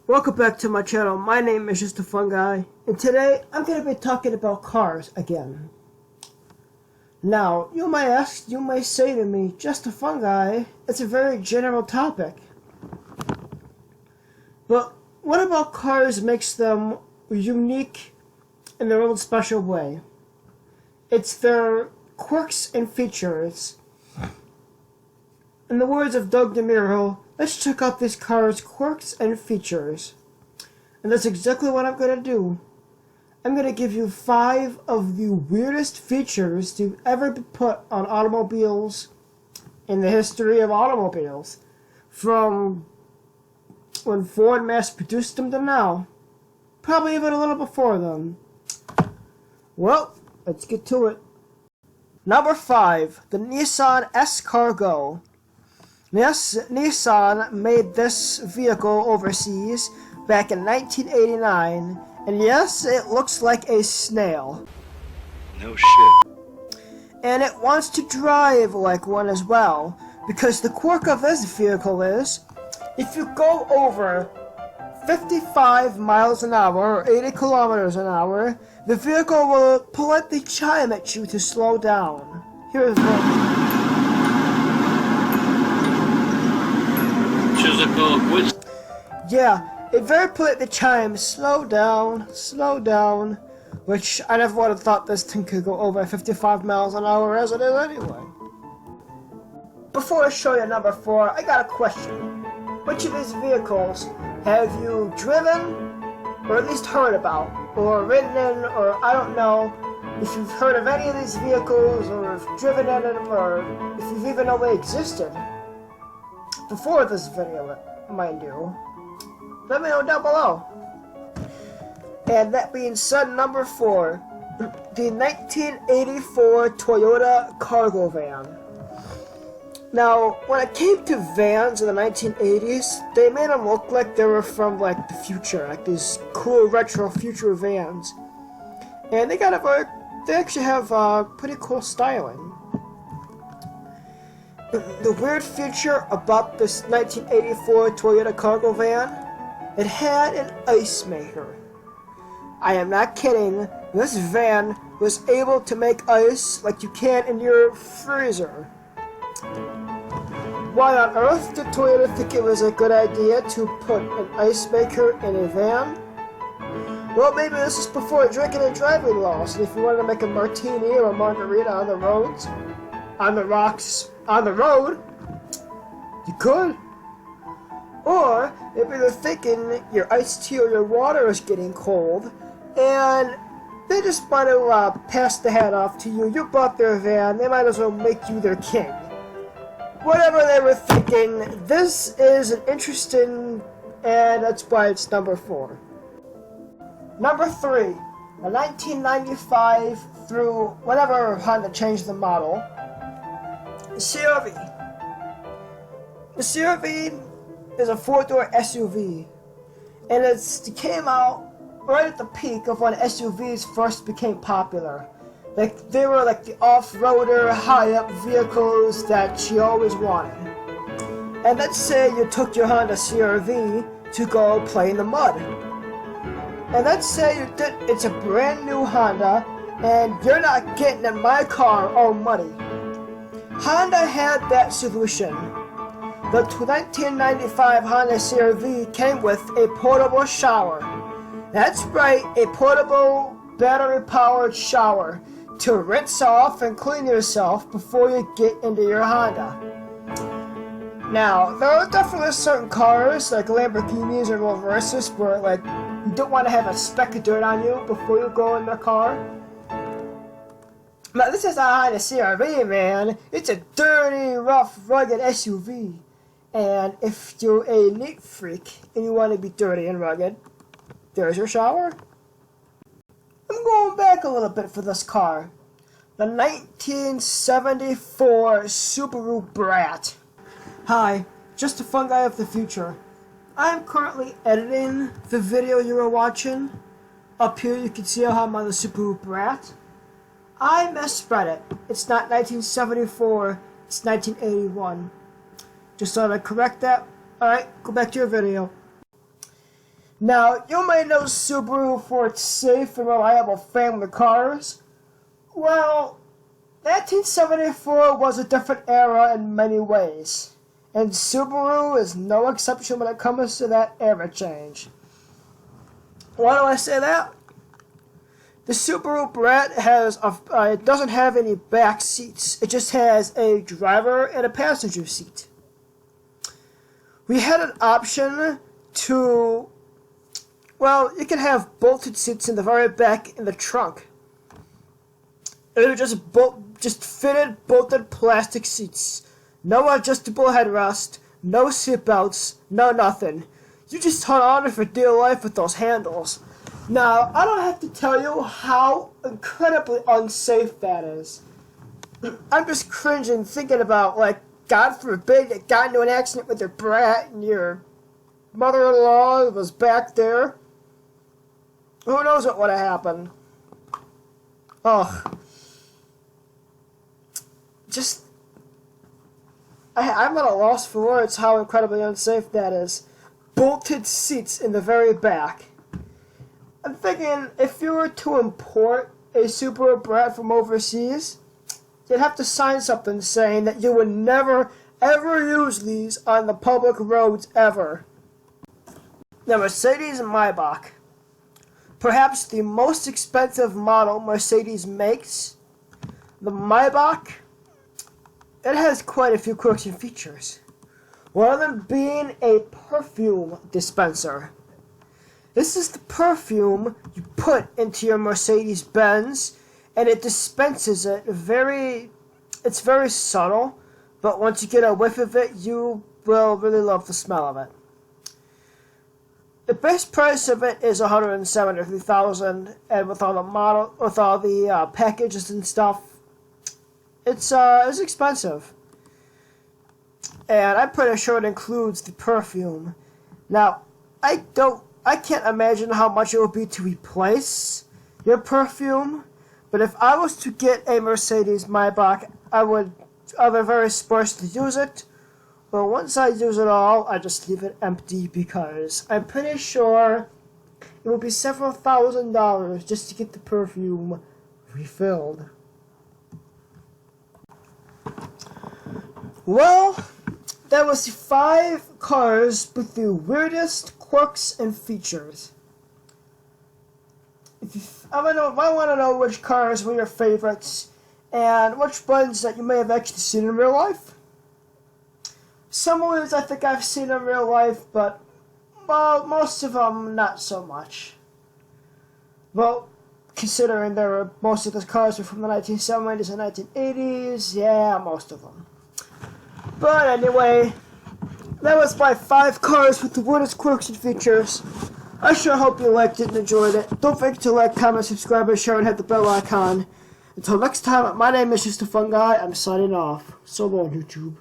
Welcome back to my channel. My name is Just a Fun Guy, and today I'm going to be talking about cars again. Now, you might say to me, Just a Fun Guy, it's a very general topic. But what about cars makes them unique in their own special way? It's their quirks and features. In the words of Doug DeMuro, let's check out this car's quirks and features. And that's exactly what I'm going to do. I'm going to give you 5 of the weirdest features to ever be put on automobiles in the history of automobiles. From when Ford mass-produced them to now. Probably even a little before then. Well, let's get to it. Number 5. The Nissan S-Cargo. Yes, Nissan made this vehicle overseas back in 1989, and yes, it looks like a snail. No shit. And it wants to drive like one as well, because the quirk of this vehicle is, if you go over 55 miles an hour or 80 kilometers an hour, the vehicle will politely chime at you to slow down. Here's one. Yeah, it very politely chimes, slow down, which I never would have thought this thing could go over 55 miles an hour as it is anyway. Before I show you number 4, I got a question. Which of these vehicles have you driven, or at least heard about, or ridden in, or I don't know, if you've heard of any of these vehicles, or have driven in them, or if you've even known they existed before this video, mind you, let me know down below. And that being said, number 4, the 1984 Toyota cargo van. Now, when it came to vans in the 1980s, they made them look like they were from like the future, like these cool retro future vans. And they actually have pretty cool styling. The weird feature about this 1984 Toyota cargo van, it had an ice maker. I am not kidding. This van was able to make ice like you can in your freezer. Why on earth did Toyota think it was a good idea to put an ice maker in a van? Well, maybe this is before drinking and driving laws, and if you wanted to make a martini or a margarita on the roads, on the rocks, on the road, you could. Or maybe they're thinking your iced tea or your water is getting cold, and they just want to pass the hat off to you. You bought their van, they might as well make you their king. Whatever they were thinking, this is an interesting, and that's why it's number 4. Number 3, the 1995 through whenever Honda changed the model, the CR-V. The CR-V is a 4-door SUV, and it came out right at the peak of when SUVs first became popular. Like, they were like the off-roader, high-up vehicles that you always wanted. And let's say you took your Honda CR-V to go play in the mud. And let's say it's a brand new Honda, and you're not getting in my car all muddy. Honda had that solution. The 1995 Honda CR-V came with a portable shower. That's right, a portable battery-powered shower to rinse off and clean yourself before you get into your Honda. Now, there are definitely certain cars, like Lamborghinis or Rolls Royces, where like you don't want to have a speck of dirt on you before you go in the car. But this is a Honda CR-V, man. It's a dirty, rough, rugged SUV. And if you're a neat freak and you want to be dirty and rugged, there's your shower. I'm going back a little bit for this car. The 1974 Subaru Brat. Hi, Just a Fun Guy of the future. I am currently editing the video you are watching. Up here you can see how I'm on the Subaru Brat. I misread it. It's not 1974, it's 1981. Just thought I'd correct that. Alright, go back to your video. Now, you may know Subaru for its safe and reliable family cars. Well, 1974 was a different era in many ways, and Subaru is no exception when it comes to that era change. Why do I say that? The Subaru Brat it doesn't have any back seats. It just has a driver and a passenger seat. We had an option to, well, you can have bolted seats in the very back in the trunk. It was just fitted, bolted plastic seats. No adjustable headrest, no seatbelts, no nothing. You just hung on for dear life with those handles. Now, I don't have to tell you how incredibly unsafe that is. I'm just cringing thinking about, like, God forbid you got into an accident with your brat and your mother-in-law was back there. Who knows what would have happened? Ugh. I'm at a loss for words how incredibly unsafe that is. Bolted seats in the very back. I'm thinking if you were to import a Subaru Brat from overseas, you'd have to sign something saying that you would never, ever use these on the public roads ever. The Mercedes Maybach. Perhaps the most expensive model Mercedes makes. The Maybach, it has quite a few quirks and features. One of them being a perfume dispenser. This is the perfume you put into your Mercedes-Benz, and it dispenses it it's very subtle, but once you get a whiff of it, you will really love the smell of it. The best price of it is $173,000, and with all the packages and stuff, it's expensive. And I'm pretty sure it includes the perfume. Now, I can't imagine how much it would be to replace your perfume, but if I was to get a Mercedes Maybach, I would either very sparsely use it, but once I use it all, I just leave it empty because I'm pretty sure it will be several $1,000s just to get the perfume refilled. Well, that was the 5 cars with the weirdest quirks and features. I want to know which cars were your favorites and which ones that you may have actually seen in real life. Some of these I think I've seen in real life, but well, most of them not so much. Well, considering most of the cars were from the 1970s and 1980s, yeah, most of them. But anyway, that was my 5 cars with the weirdest quirks and features. I sure hope you liked it and enjoyed it. Don't forget to like, comment, subscribe, and share, and hit the bell icon. Until next time, my name is Just a Fun Guy. I'm signing off. So long, YouTube.